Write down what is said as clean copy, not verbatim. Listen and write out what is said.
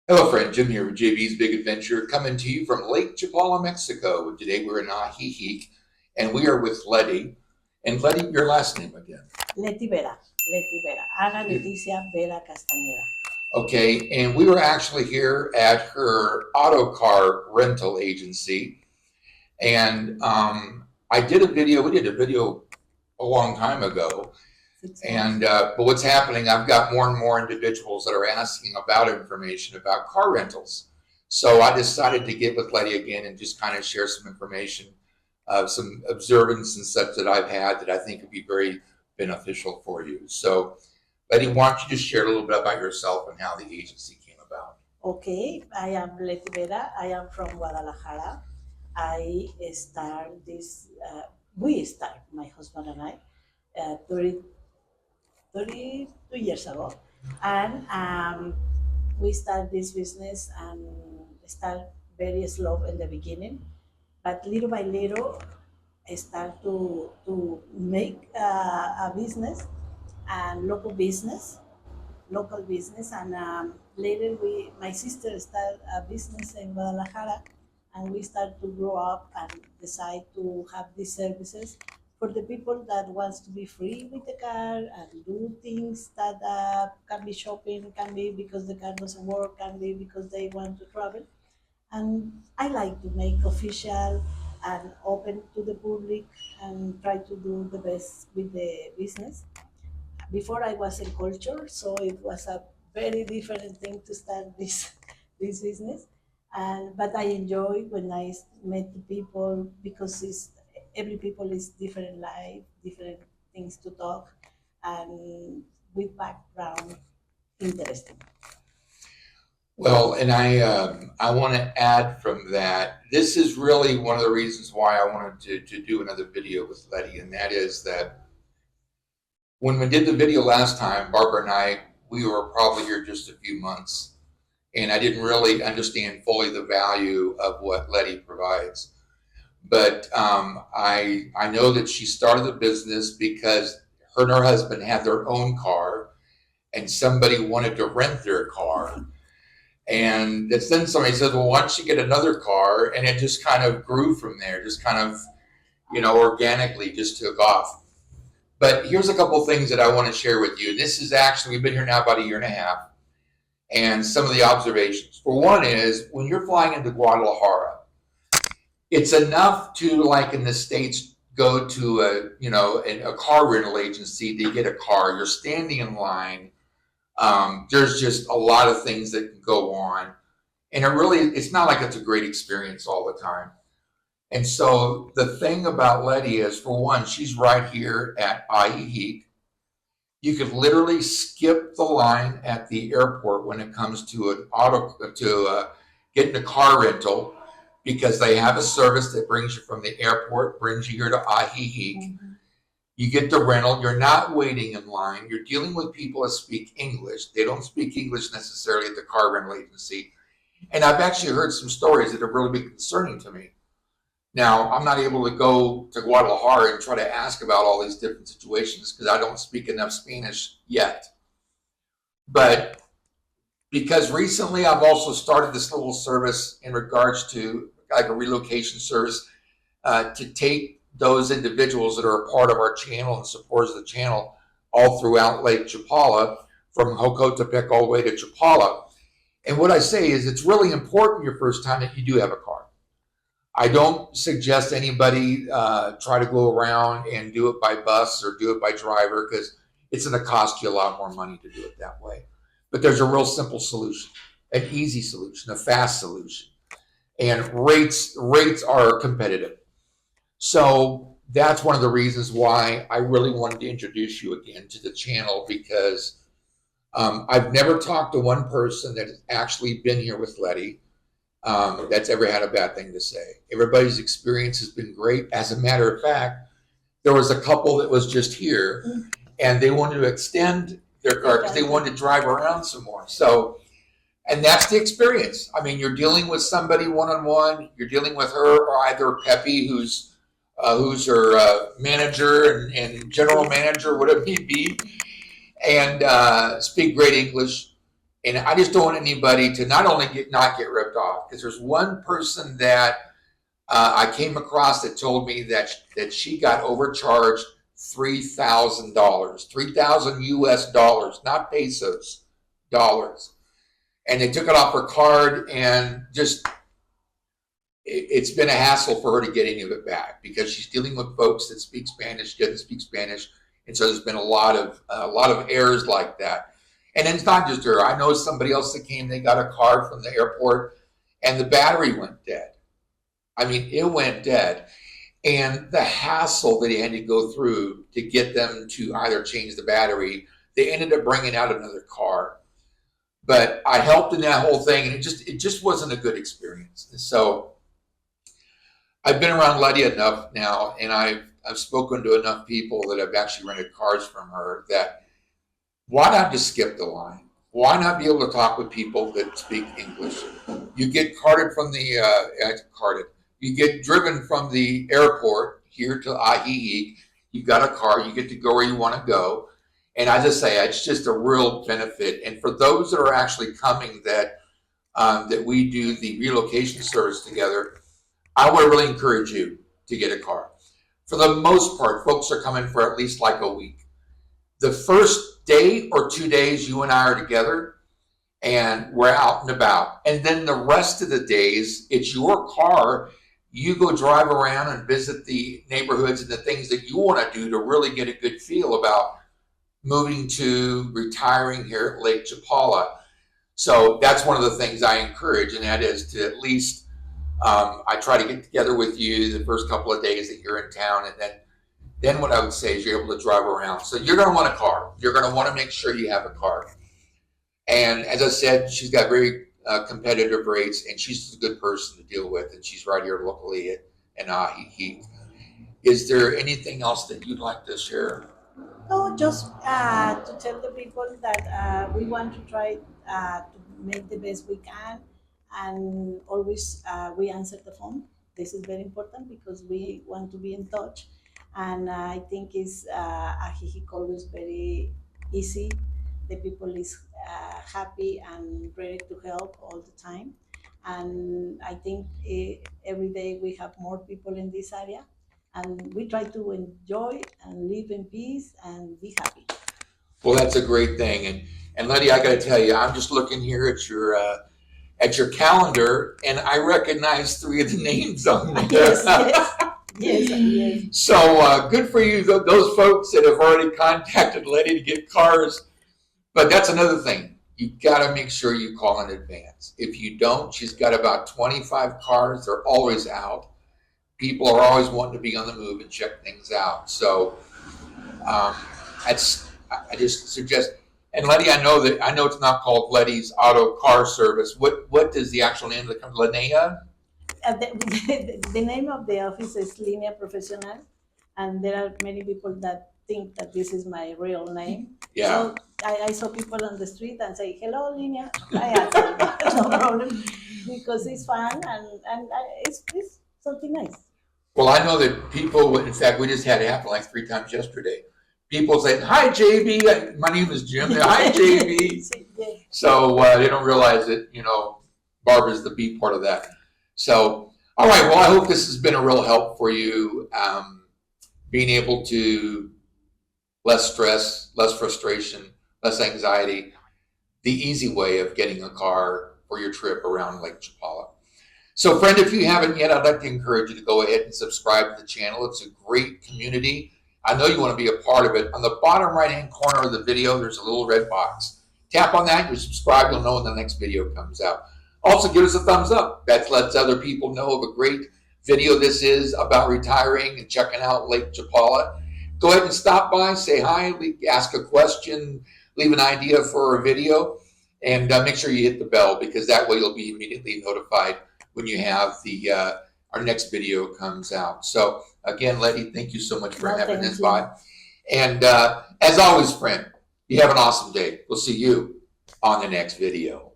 Hello, friend. Jim here with JB's Big Adventure, coming to you from Lake Chapala, Mexico. Today we're in Ajijic, and we are with Letty. And Letty, your last name again? Letivera, Letivera, Ana Leticia Vera Castaneda. Okay, and we were actually here at her auto car rental agency, and I did a video. We did a video a long time ago, and but what's happening? I've got more and more individuals that are asking about information about car rentals. So I decided to get with Letty again and just kind of share some information, some observance and such that I've had that I think would be very beneficial for you. So, Letty, why don't you just share a little bit about yourself and how the agency came about? Okay, I am Letivera. I am from Guadalajara. I start this, we start, my husband and I, 32 years ago. And we start this business and start very slow in the beginning. But little by little, I start to make a business and local business, and later my sister started a business in Guadalajara, and we start to grow up and decide to have these services for the people that wants to be free with the car and do things that can be shopping, can be because the car doesn't work, can be because they want to travel. And I like to make official and open to the public and try to do the best with the business. Before I was in culture, so it was a very different thing to start this this business. And but I enjoy when I met the people because every people is different life, different things to talk, and with background interesting. Well, and I want to add from that. This is really one of the reasons why I wanted to do another video with Letty, and that is that when we did the video last time, Barbara and I, we were probably here just a few months, and I didn't really understand fully the value of what Letty provides. But I know that she started the business because her and her husband had their own car, and somebody wanted to rent their car. And then somebody said, well, why don't you get another car? And it just kind of grew from there, just kind of, organically just took off. But here's a couple of things that I want to share with you. This is actually, we've been here now about a year and a half, and some of the observations. For one is, when you're flying into Guadalajara, it's enough to, like in the States, go to a car rental agency to get a car. You're standing in line. There's just a lot of things that can go on. And it's not like it's a great experience all the time. And so the thing about Letty is, for one, she's right here at Ajijic. You could literally skip the line at the airport when it comes to getting a car rental, because they have a service that brings you from the airport, brings you here to Ajijic. Mm-hmm. You get the rental. You're not waiting in line. You're dealing with people that speak English. They don't speak English necessarily at the car rental agency. And I've actually heard some stories that have really been concerning to me. Now, I'm not able to go to Guadalajara and try to ask about all these different situations because I don't speak enough Spanish yet. But because recently I've also started this little service in regards to like a relocation service to take those individuals that are a part of our channel and supporters of the channel all throughout Lake Chapala, from Jocotepec all the way to Chapala. And what I say is, it's really important your first time that you do have a car. I don't suggest anybody try to go around and do it by bus or do it by driver, because it's going to cost you a lot more money to do it that way. But there's a real simple solution, an easy solution, a fast solution. And rates are competitive. So that's one of the reasons why I really wanted to introduce you again to the channel, because I've never talked to one person that has actually been here with Letty that's ever had a bad thing to say. Everybody's experience has been great. As a matter of fact, there was a couple that was just here, and they wanted to extend their car because they wanted to drive around some more. So, and that's the experience. I mean, you're dealing with somebody one-on-one. You're dealing with her, or either Pepe, who's her manager and general manager, whatever he be, and speak great English. And I just don't want anybody to not only not get ripped off, because there's one person that I came across that told me that she got overcharged $3,000, 3,000 US dollars, not pesos, dollars. And they took it off her card, and just it's been a hassle for her to get any of it back because she's dealing with folks that speak Spanish, doesn't speak Spanish, and so there's been a lot of errors like that. And it's not just her. I know somebody else that came. They got a card from the airport, and the battery went dead. I mean, it went dead. And the hassle that he had to go through to get them to either change the battery, they ended up bringing out another car. But I helped in that whole thing, and it just wasn't a good experience. And so I've been around Letty enough now, and I've spoken to enough people that have actually rented cars from her that why not just skip the line? Why not be able to talk with people that speak English? You get carted from the You get driven from the airport here to Ajijic. You've got a car. You get to go where you want to go. And I just say it's just a real benefit. And for those that are actually coming that we do the relocation service together, I would really encourage you to get a car. For the most part, folks are coming for at least like a week. The first day or 2 days you and I are together and we're out and about. And then the rest of the days, it's your car. You go drive around and visit the neighborhoods and the things that you want to do to really get a good feel about moving to retiring here at Lake Chapala. So that's one of the things I encourage, and that is to at least, I try to get together with you the first couple of days that you're in town, and then what I would say is you're able to drive around. So you're going to want a car. You're going to want to make sure you have a car. And as I said, she's got very competitive rates, and she's a good person to deal with, and she's right here locally in Ajijic. Is there anything else that you'd like to share? No, just to tell the people that we want to try to make the best we can, and always we answer the phone. This is very important because we want to be in touch, and I think it's Ajijic always very easy. The people is happy and ready to help all the time, and I think every day we have more people in this area, and we try to enjoy and live in peace and be happy. Well, that's a great thing. And Letty, I got to tell you, I'm just looking here at your calendar, and I recognize 3 of the names on there. Yes. So good for you, those folks that have already contacted Letty to get cars. But that's another thing. You've got to make sure you call in advance. If you don't, she's got about 25 cars. They're always out. People are always wanting to be on the move and check things out. So I just suggest. And Letty, I know it's not called Letty's Auto Car Service. What is the actual name of the company? Linea? The name of the office is Linea Professional, and there are many people that think that this is my real name. Yeah. So I saw people on the street and say, "Hello, Linea." I answer, no problem, because it's fun and it's something nice. Well, I know that people. In fact, we just had it happen like 3 times yesterday. People say, "Hi, JB. My name is Jim." Hi, JB. So they don't realize that Barbara's the B part of that. So, all right. Well, I hope this has been a real help for you. Being able to less stress, less frustration, less anxiety, the easy way of getting a car for your trip around Lake Chapala. So, friend, if you haven't yet, I'd like to encourage you to go ahead and subscribe to the channel. It's a great community. I know you want to be a part of it. On the bottom right-hand corner of the video, there's a little red box. Tap on that, you subscribe, you'll know when the next video comes out. Also, give us a thumbs up. That lets other people know of a great video this is about retiring and checking out Lake Chapala. Go ahead and stop by, say hi, ask a question, leave an idea for a video, and make sure you hit the bell, because that way you'll be immediately notified when you have our next video comes out. So again, Letty, thank you so much for having this by. And as always, friend, you have an awesome day. We'll see you on the next video.